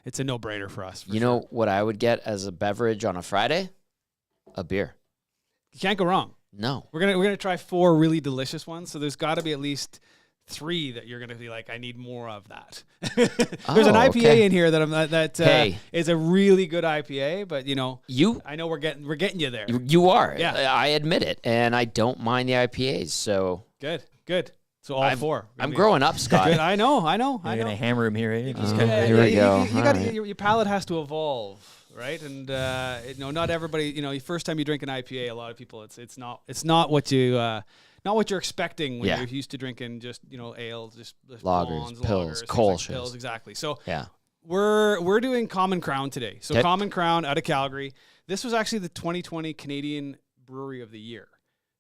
it's a no-brainer for us. You know what I would get as a beverage on a Friday? A beer. You can't go wrong. No. We're gonna try 4 really delicious ones. So there's got to be at least 3 that you're gonna be like, I need more of that. There's an IPA in here that is a really good IPA, but I know we're getting you there. You are. Yeah. I admit it, and I don't mind the IPAs. So good. So all 4. I'm growing up, Scott. Good. I know. You're gonna hammer him here. Eh? Here we go. Your palate has to evolve, right? And not everybody. First time you drink an IPA, a lot of people, it's not what you. Not what you're expecting when you're used to drinking just ale, just lagers, pills, Kolsch's. Pills, exactly. So yeah, we're doing Common Crown today. So Common Crown out of Calgary. This was actually the 2020 Canadian Brewery of the Year.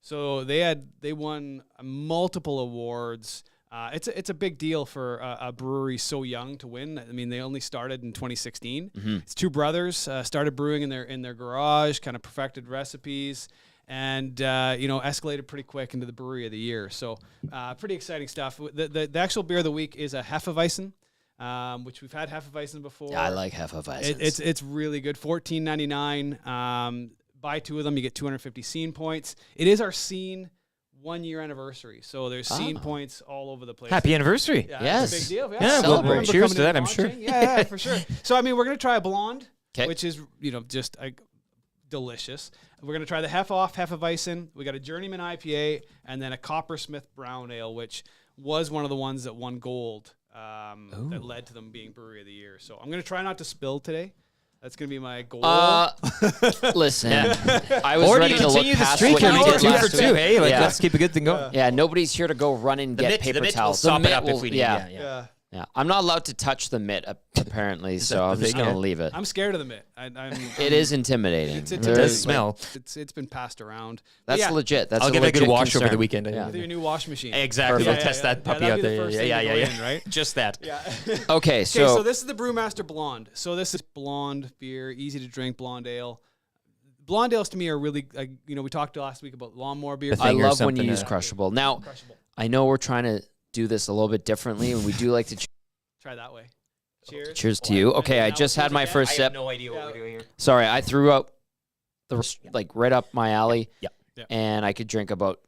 So they won multiple awards. It's a big deal for a brewery so young to win. I mean, they only started in 2016. Mm-hmm. It's 2 brothers started brewing in their garage, kind of perfected recipes. And escalated pretty quick into the Brewery of the Year. So pretty exciting stuff. The actual beer of the week is a Hefeweizen, which we've had Hefeweizen before. Yeah, I like Hefeweizen. It's really good. $14.99. Buy 2 of them, you get 250 scene points. It is our scene 1-year anniversary, so there's scene points all over the place. Happy anniversary! Yeah, yes, it's a big deal. Yeah, well, cheers to that. I'm sure. Yeah, for sure. So I mean, we're gonna try a blonde, 'Kay. which is just delicious. We're going to try the Hefeweizen. We got a Journeyman IPA and then a Coppersmith Brown Ale, which was one of the ones that won gold that led to them being Brewery of the Year. So I'm going to try not to spill today. That's going to be my goal. Listen, I was ready to look past what you did last week. Hey, let's keep a good thing going. Yeah, nobody's here to go run and get paper towels. The mitt will, if we need. Yeah. Yeah, I'm not allowed to touch the mitt apparently, so I'm just gonna leave it. I'm scared of the mitt. It is intimidating. It does smell. It's been passed around. That's legit. That's I'll give it a good wash concern. over the weekend. With your new wash machine. Exactly. We'll test that puppy out there. Yeah. Right? Just that. Yeah. Okay, so this is the Brewmaster Blonde. So this is blonde beer, easy to drink blonde ale. Blonde ales to me are really, we talked last week about lawnmower beer. I love when you use crushable. Now, I know we're trying to do this a little bit differently, and we do like to. Try that way. Cheers. Cheers to you. Okay, I just had my first sip. I have no idea what we're doing here. Sorry, I threw up right up my alley. Yeah. And I could drink about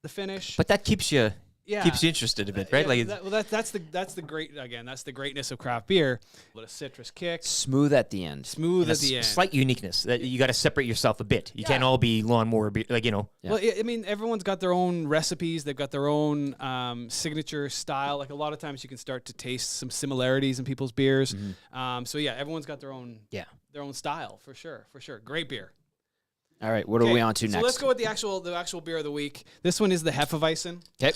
the finish. But that keeps you interested a bit, right? That's the greatness of craft beer. With a citrus kick. Smooth at the end. Slight uniqueness. That you got to separate yourself a bit. You can't all be lawnmower beer, Yeah. Well, I mean, everyone's got their own recipes. They've got their own signature style. Like a lot of times, you can start to taste some similarities in people's beers. Mm-hmm. Everyone's got their own style for sure. Great beer. All right, what are we on to next? So let's go with the actual beer of the week. This one is the Hefeweizen. Okay.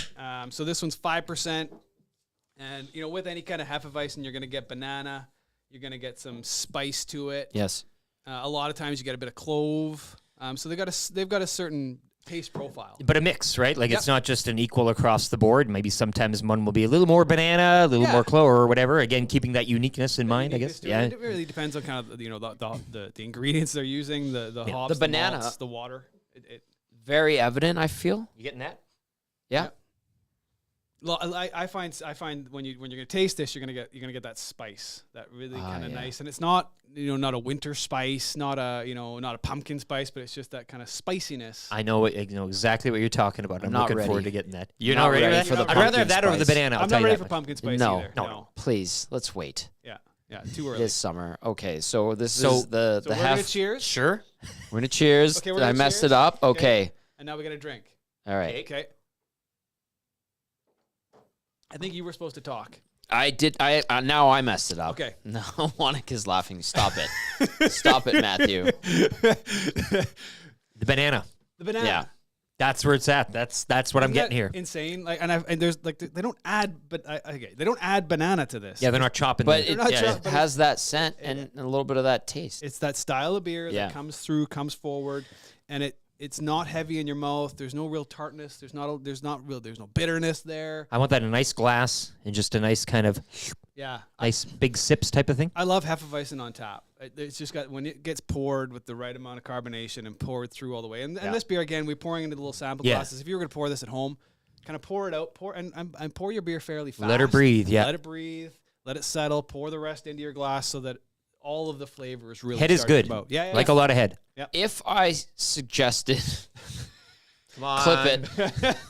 So this one's 5%. And, with any kind of Hefeweizen, you're going to get banana. You're going to get some spice to it. Yes. A lot of times you get a bit of clove. So they've got a certain taste profile. But a mix, right? It's not just an equal across the board. Maybe sometimes one will be a little more banana, a little more clove or whatever. Again, keeping that uniqueness in mind, I guess. Yeah. It really depends on kind of the ingredients they're using, the hops, the banana, malts, the water. Very evident, I feel. You getting that? Yeah. Well, I find when you're gonna taste this, you're gonna get that spice, that really kind of nice, and it's not not a winter spice, not a pumpkin spice, but it's just that kind of spiciness. I know exactly what you're talking about. I'm looking forward to getting that. You're not ready for the. I'd rather have that over the banana. I'm not ready for pumpkin spice either. No, please, let's wait. Yeah, too early. This summer. Okay, so this is the we're gonna cheers. Sure. We're gonna cheers. Okay, I messed it up. Okay. And now we got a drink. All right. Okay. I think you were supposed to talk. I did. Now I messed it up. Okay. No, Wanika's laughing. Stop it. Stop it, Matthew. The banana. Yeah. That's where it's at. That's what I'm getting here. Insane. There's they don't add, they don't add banana to this. Yeah, they're not chopping. But it has that scent and a little bit of that taste. It's that style of beer that comes forward, and it's not heavy in your mouth. There's no real tartness. There's no bitterness there. I want that in a nice glass and just a nice kind of nice big sips type of thing. I love Hefeweizen on tap. It's just got when it gets poured with the right amount of carbonation and poured through all the way. And this beer again, we're pouring into the little sample glasses. If you were going to pour this at home, kind of pour it out, and pour your beer fairly fast. Let her breathe. Yeah. Let it breathe. let it settle, pour the rest into your glass so that all of the flavors really Head is start to good. come out. Yeah, Like a lot of head. If I suggested, Come on. clip it,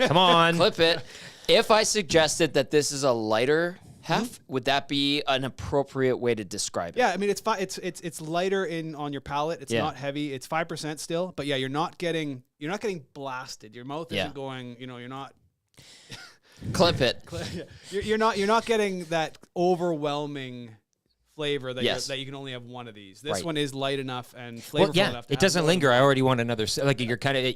Come on. clip it. If I suggested that this is a lighter hef, would that be an appropriate way to describe it? Yeah, I mean it's lighter on your palate. It's not heavy. It's 5% still, but yeah, you're not getting blasted. Your mouth isn't going. You're not. Clip it. You're not getting that overwhelming flavor that you can only have one of these. This one is light enough and flavorful enough. It doesn't linger. I already want another. Like you're kind of.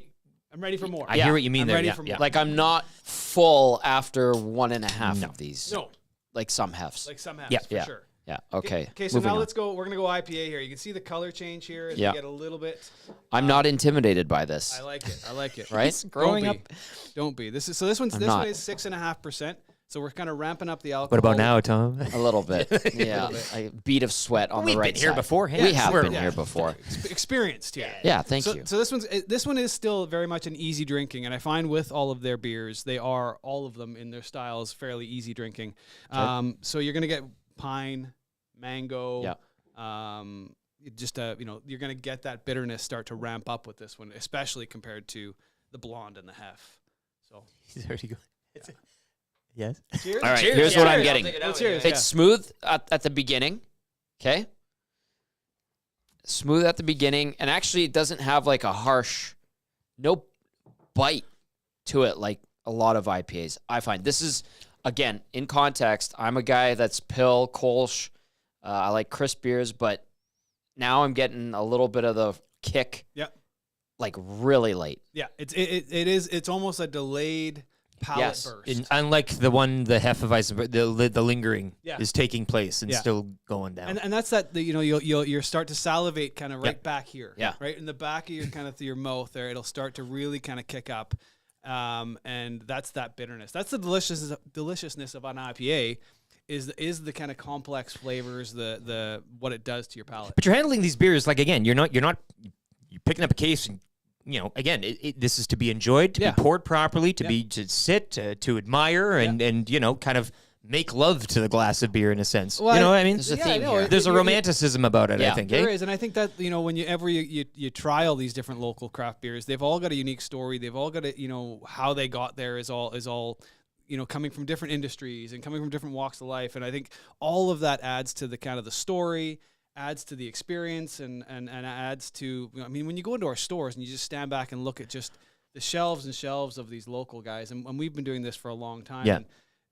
I'm ready for more. I hear what you mean I'm there. ready Yeah, for yeah. more. Like I'm not full after 1.5 of these. No, Like some hefs. like some have Yeah. for sure. Yeah. Okay. Okay, so Moving now on. let's go. We're gonna go IPA here. You can see the color change here as we get a little bit. I'm not intimidated by this. I like it. Right? growing up. Don't be. This one is 6.5%. So we're kind of ramping up the alcohol. What about now, Tom? A little bit. Yeah. A beat of sweat on the right We've been here side. beforehand. We have We're- been here before. Experienced here. Yeah. Thank you. So this one is still very much an easy drinking, and I find with all of their beers, they are all of them in their styles fairly easy drinking. So you're gonna get pine, mango. You're gonna get that bitterness start to ramp up with this one, especially compared to the blonde and the hef. So He's already going. Yes. cheers. All right. Cheers. Here's what I'm getting. Cheers. It's smooth at the beginning. Okay. Smooth at the beginning, and actually it doesn't have like a harsh, no bite to it like a lot of IPAs. I find this is, again, in context, I'm a guy that's Pill, Kolsch. I like crisp beers, but now I'm getting a little bit of the kick. Yep. Like really late. Yeah. It's almost a delayed palate burst. Unlike the Hefeweizen, the lingering Yeah. is taking place and still going down. And that's that you'll start to salivate kind of right back here. Yeah. Right in the back of your kind of your mouth there. It'll start to really kind of kick up. And that's that bitterness. That's the deliciousness of an IPA is the kind of complex flavors, the what it does to your palate. But you're handling these beers like, again, you're picking up a case and, again, this is to be enjoyed, to be poured properly, to sit, to admire, and kind of make love to the glass of beer in a sense. Well, you know what I mean? There's a theme here. There's a romanticism about it, I think. There is, and I think that when you try all these different local craft beers, they've all got a unique story. They've all got how they got there is all coming from different industries and coming from different walks of life. And I think all of that adds to the kind of the story, adds to the experience, and adds to, when you go into our stores and you just stand back and look at just the shelves and shelves of these local guys, and we've been doing this for a long time. Yeah.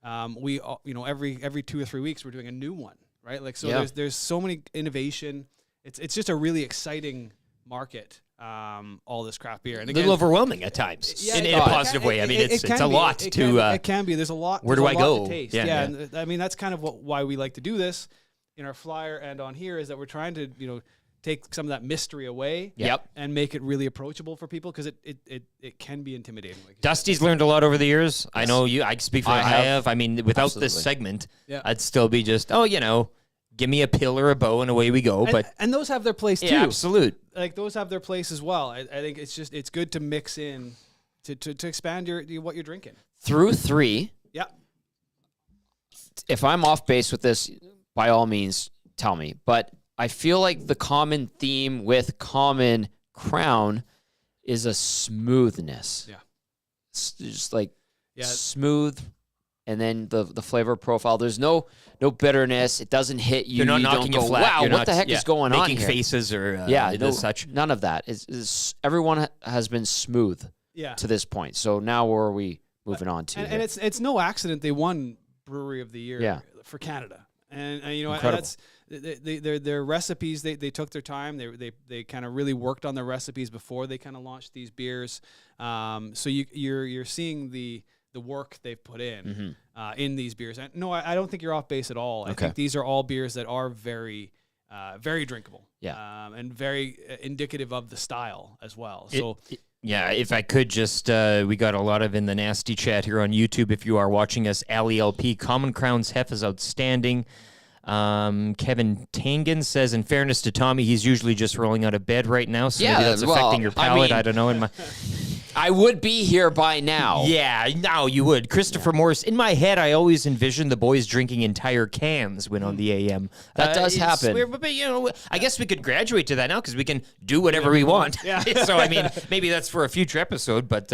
And, we, every 2 or 3 weeks we're doing a new one, right? Like, so there's so many innovation. It's just a really exciting market. All this craft beer, and A little overwhelming at times, in a positive way. I mean, it's a lot to. It can be. There's a lot. Where do I go? To taste. Yeah. And I mean, that's kind of why we like to do this in our flyer and on here, is that we're trying to take some of that mystery away. Yep. And make it really approachable for people, because it can be intimidating. Like Dusty's learned a lot over the years. I know you. I speak for I I have. have. I mean, without Absolutely. this segment, Yeah. I'd still be just give me a pill or a bow and away we go. and those have their place too. Yeah, absolute. Like, those have their place as well. I think it's good to mix in to expand what you're drinking. Through 3. Yeah. If I'm off base with this, by all means, tell me. But I feel like the common theme with Common Crown is a smoothness. Yeah. It's just like Yeah. smooth, and then the flavor profile. There's no bitterness. It doesn't hit you. You're not you knocking don't you go, flat. wow, You're what not, the heck is going on making here? faces or No, such. none of that. Everyone has been smooth Yeah. to this point. So now where are we moving on to? And it's no accident they won Brewery of the Year for Canada. And Incredible. that's their recipes. They took their time. They kind of really worked on their recipes before they kind of launched these beers. So you're seeing the work they've put in in these beers. And no, I don't think you're off base at all. I think these are all beers that are very very drinkable. Yeah. And very indicative of the style as well. Yeah, if I could just, we got a lot of in the nasty chat here on YouTube. If you are watching us, Ali LP, Common Crown's Hef is outstanding. Kevin Tangen says, in fairness to Tommy, he's usually just rolling out of bed right now, so maybe that's affecting your palate. I don't know. I would be here by now. Yeah, no, you would. Christopher Morris. In my head, I always envisioned the boys drinking entire cans when on the AM. That does it's happen. weird, but, you know, I guess we could graduate to that now because we can do whatever we want. Yeah. So, I mean, maybe that's for a future episode, but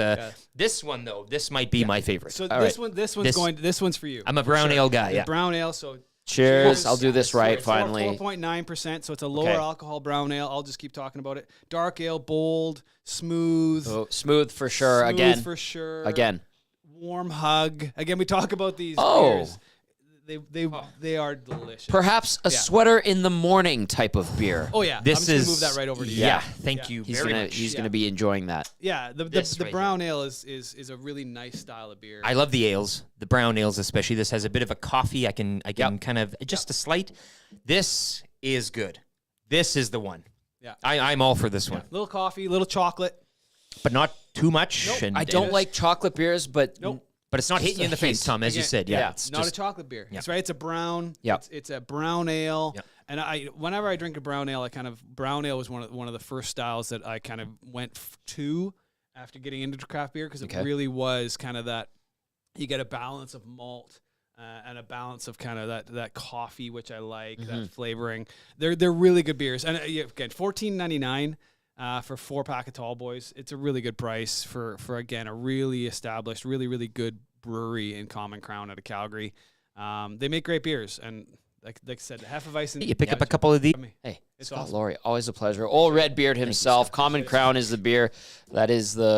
this one, though, this might be my favorite. So All this right. this one's for you. I'm a brown ale guy, yeah. Brown ale, so Cheers. I'll do this right, finally. 4.9%, so it's a lower alcohol brown ale. I'll just keep talking about it. Dark ale, bold, smooth. Oh, smooth for sure. Smooth Again. for sure. Again. Warm hug. Again, we talk about these beers. They are delicious. Perhaps a sweater in the morning type of beer. Oh yeah, This I'm just gonna is move that right over to you. Yeah, thank you very much. He's gonna be enjoying that. Yeah, the right brown ale is a really nice style of beer. I love the ales, the brown ales especially. This has a bit of a coffee. I can kind of just a slight. This is good. This is the one. Yeah, I'm all for this one, little coffee, little chocolate, but not too much. Nope. And, I don't like chocolate beers, but but it's not hitting you in the face, hint. Tom, as you said. Yeah, it's not a chocolate beer. That's right. It's a brown. Yep. It's a brown ale. Yep. And whenever I drink a brown ale, brown ale was one of the first styles that I kind of went to after getting into craft beer because it really was kind of that you get a balance of malt and a balance of kind of that coffee, which I like, that flavoring. They're really good beers. And again, $14.99 for 4-pack of Tall Boys. It's a really good price for again a really established, really good brewery in Common Crown out of Calgary. They make great beers, and like I said, the Hefeweizen. You pick up a couple of these. Hey, it's Scott awesome. Laurie, always a pleasure. Old Redbeard himself. Common Crown is the beer. That is the